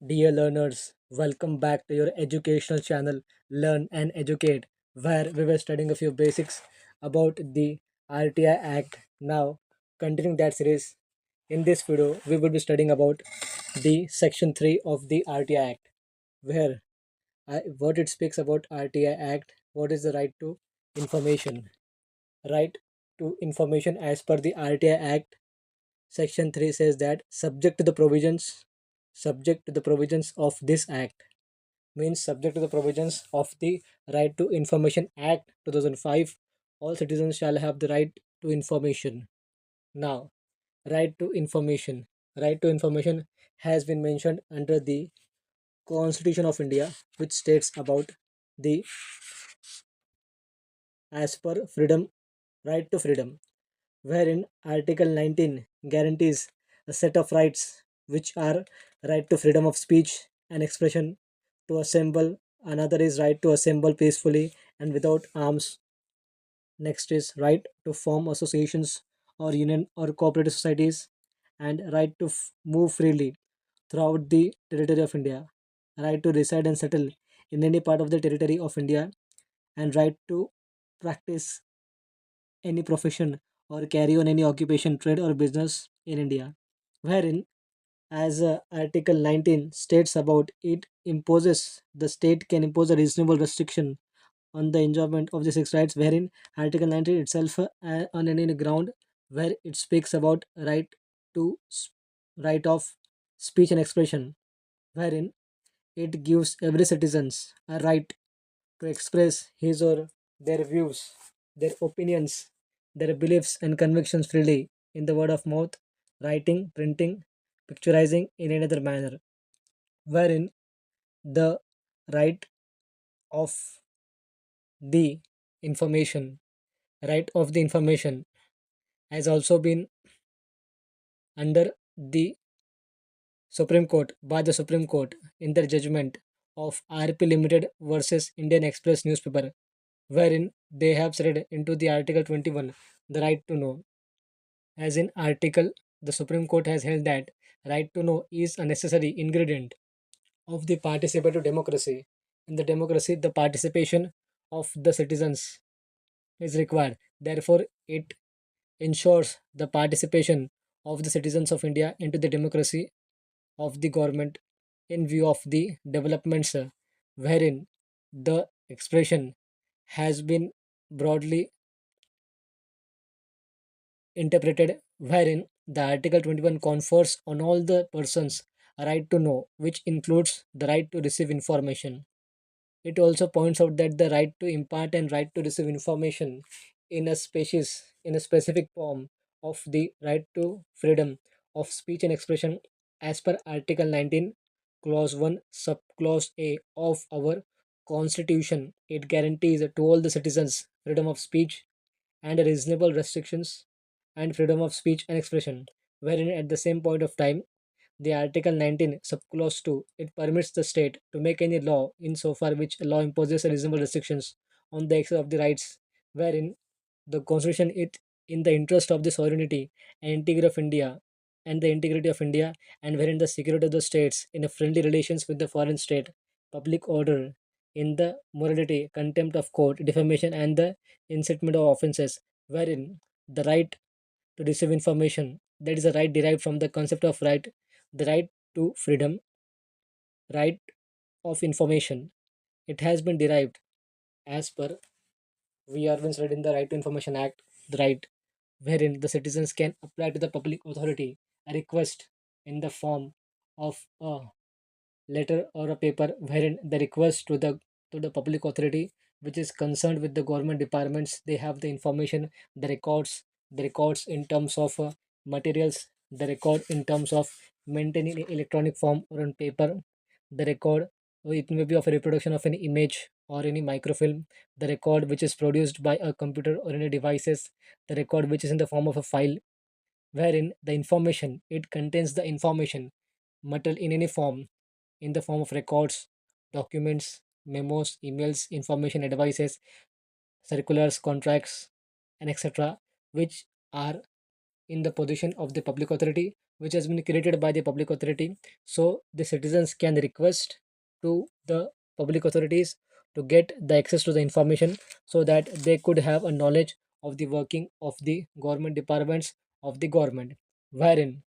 Dear learners, welcome back to your educational channel Learn and Educate, where we were studying a few basics about the RTI Act. Now, continuing that series, in this video, we will be studying about the Section 3 of the RTI Act, where what it speaks about RTI Act, what is the right to information. Right to information as per the RTI Act, Section 3 says that subject to the provisions of this act means subject to the provisions of the Right to Information Act 2005, all citizens shall have the right to information. Now, right to information. Right to information has been mentioned under the Constitution of India, which states about the as per freedom, right to freedom, wherein Article 19 guarantees a set of rights which are right to freedom of speech and expression, to assemble, another is right to assemble peacefully and without arms, next is right to form associations or union or cooperative societies, and right to move freely throughout the territory of India, right to reside and settle in any part of the territory of India, and right to practice any profession or carry on any occupation, trade, or business in India. Wherein, as Article 19 states about it, imposes the state can impose a reasonable restriction on the enjoyment of the six rights, wherein Article 19 itself, on any ground where it speaks about to right of speech and expression, wherein it gives every citizens a right to express his or their views, their opinions, their beliefs and convictions freely in the word of mouth, writing, printing, picturizing in another manner, wherein the right of the information, right of the information has also been under the Supreme Court by the Supreme Court in their judgment of RP Limited versus Indian Express newspaper, wherein they have said into the Article 21 the right to know. As in Article, the Supreme Court has held that right to know is a necessary ingredient of the participatory democracy. In the democracy, the participation of the citizens is required. Therefore, it ensures the participation of the citizens of India into the democracy of the government in view of the developments, wherein the expression has been broadly interpreted, wherein the Article 21 confers on all the persons a right to know, which includes the right to receive information. It also points out that the right to impart and right to receive information in a specific form of the right to freedom of speech and expression as per Article 19, Clause 1, Subclause A of our Constitution. It guarantees to all the citizens freedom of speech and reasonable restrictions and freedom of speech and expression, wherein at the same point of time the Article 19, subclause 2, it permits the state to make any law insofar which a law imposes reasonable restrictions on the exercise of the rights, wherein the Constitution it in the interest of the sovereignty and integrity of India and the integrity of India, and wherein the security of the states in a friendly relations with the foreign state, public order, in the morality, contempt of court, defamation, and the incitement of offences, wherein the right to receive information, that is a right derived from the concept of right, the right to freedom, right of information. It has been derived as per we are been said in the Right to Information Act, the right wherein the citizens can apply to the public authority a request in the form of a letter or a paper, wherein the request to the public authority which is concerned with the government departments, they have the information, the records in terms of materials, the record in terms of maintaining in electronic form or on paper, the record, it may be of a reproduction of an image or any microfilm, the record which is produced by a computer or any devices, the record which is in the form of a file, wherein the information it contains the information material in any form, in the form of records, documents, memos, emails, information advices, circulars, contracts, and etc., which are in the position of the public authority, which has been created by the public authority, so the citizens can request to the public authorities to get the access to the information, so that they could have a knowledge of the working of the government departments of the government, wherein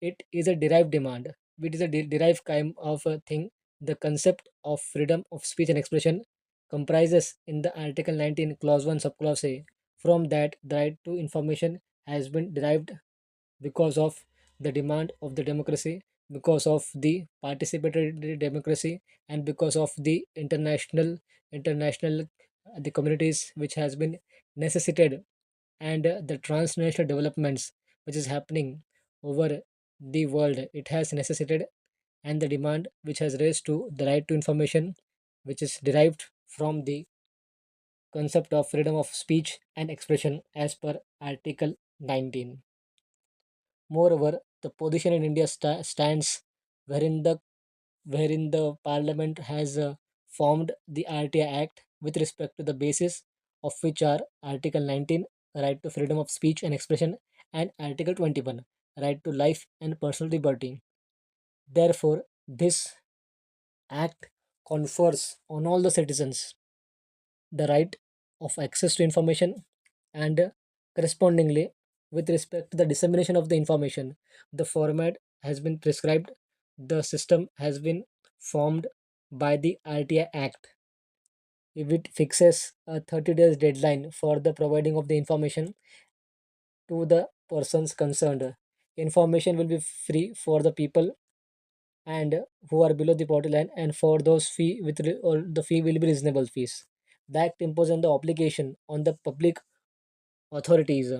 it is a derived demand. It is a derived kind of a thing. The concept of freedom of speech and expression comprises in the Article 19, Clause 1, Subclause A. From that, the right to information has been derived because of the demand of the democracy, because of the participatory democracy, and because of the international the communities which has been necessitated, and the transnational developments which is happening over the world, it has necessitated, and the demand which has raised to the right to information, which is derived from the concept of freedom of speech and expression as per Article 19. Moreover, the position in India stands wherein the Parliament has formed the RTI Act with respect to the basis of which are Article 19, right to freedom of speech and expression, and Article 21, right to life and personal liberty. Therefore, this Act confers on all the citizens the right of access to information, and correspondingly, with respect to the dissemination of the information, the format has been prescribed, the system has been formed by the RTI Act. If it fixes a 30 days deadline for the providing of the information to the persons concerned, information will be free for the people and who are below the poverty line, and for those fee with or the fee will be reasonable fees. The act imposes the obligation on the public authorities,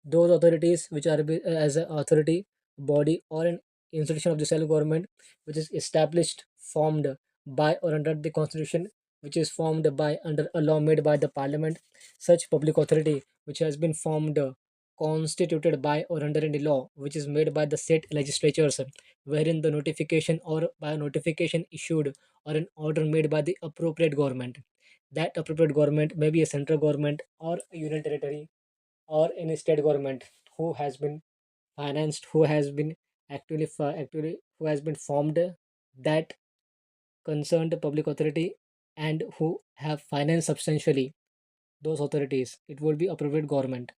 those authorities which are as an authority body or an institution of the self government, which is established, formed by or under the constitution, which is formed by under a law made by the parliament. Such public authority which has been formed, constituted by or under any law which is made by the state legislatures, wherein the notification or by a notification issued or an order made by the appropriate government. That appropriate government may be a central government or a union territory or any state government, who has been financed, who has been actually who has been formed, that concerned public authority, and who have financed substantially those authorities, it would be appropriate government.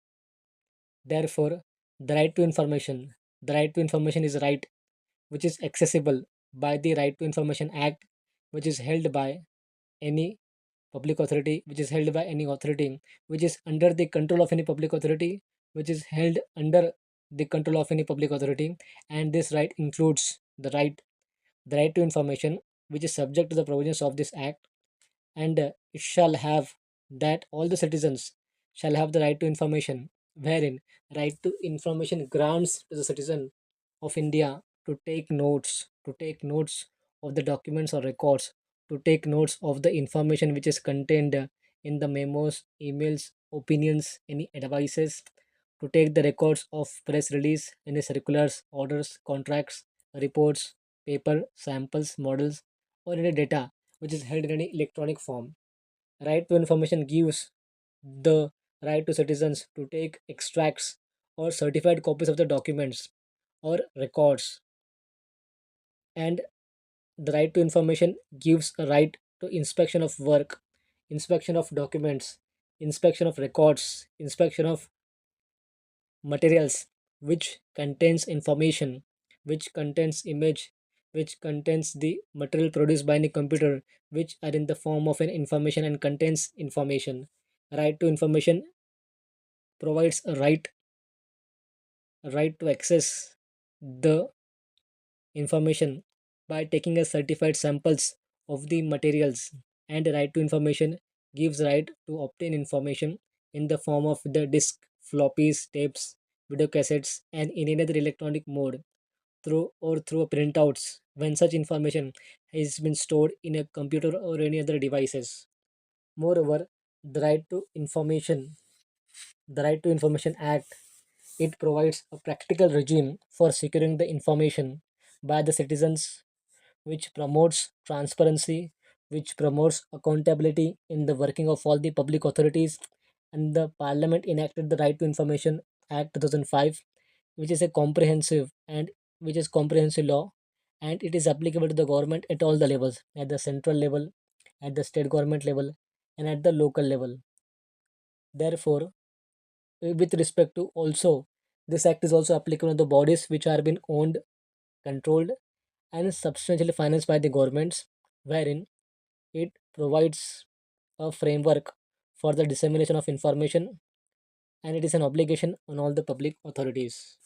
Therefore, the right to information is a right which is accessible by the Right to Information Act, which is held by any public authority, which is held by any authority which is under the control of any public authority, which is held under the control of any public authority. And this right includes the right to information, which is subject to the provisions of this act, and it shall have that all the citizens shall have the right to information, wherein right to information grants to the citizen of India to take notes of the documents or records, to take notes of the information which is contained in the memos, emails, opinions, any advices, to take the records of press release, any circulars, orders, contracts, reports, paper, samples, models, or any data which is held in any electronic form. Right to information gives the right to citizens to take extracts or certified copies of the documents or records, and the right to information gives a right to inspection of work, inspection of documents, inspection of records, inspection of materials which contains information, which contains image, which contains the material produced by any computer, which are in the form of an information and contains information. Right to information provides a right to access the information by taking a certified samples of the materials, and the right to information gives right to obtain information in the form of the disk, floppies, tapes, video cassettes, and in any other electronic mode, through printouts, when such information has been stored in a computer or any other devices. Moreover, the right to information the Right to Information Act, it provides a practical regime for securing the information by the citizens, which promotes transparency, which promotes accountability in the working of all the public authorities. And the Parliament enacted the Right to Information Act 2005, which is a comprehensive and which is comprehensive law, and it is applicable to the government at all the levels, at the central level, at the state government level, and at the local level. Therefore, with respect to also, this act is also applicable to the bodies which are being owned, controlled, and substantially financed by the governments, wherein it provides a framework for the dissemination of information, and it is an obligation on all the public authorities.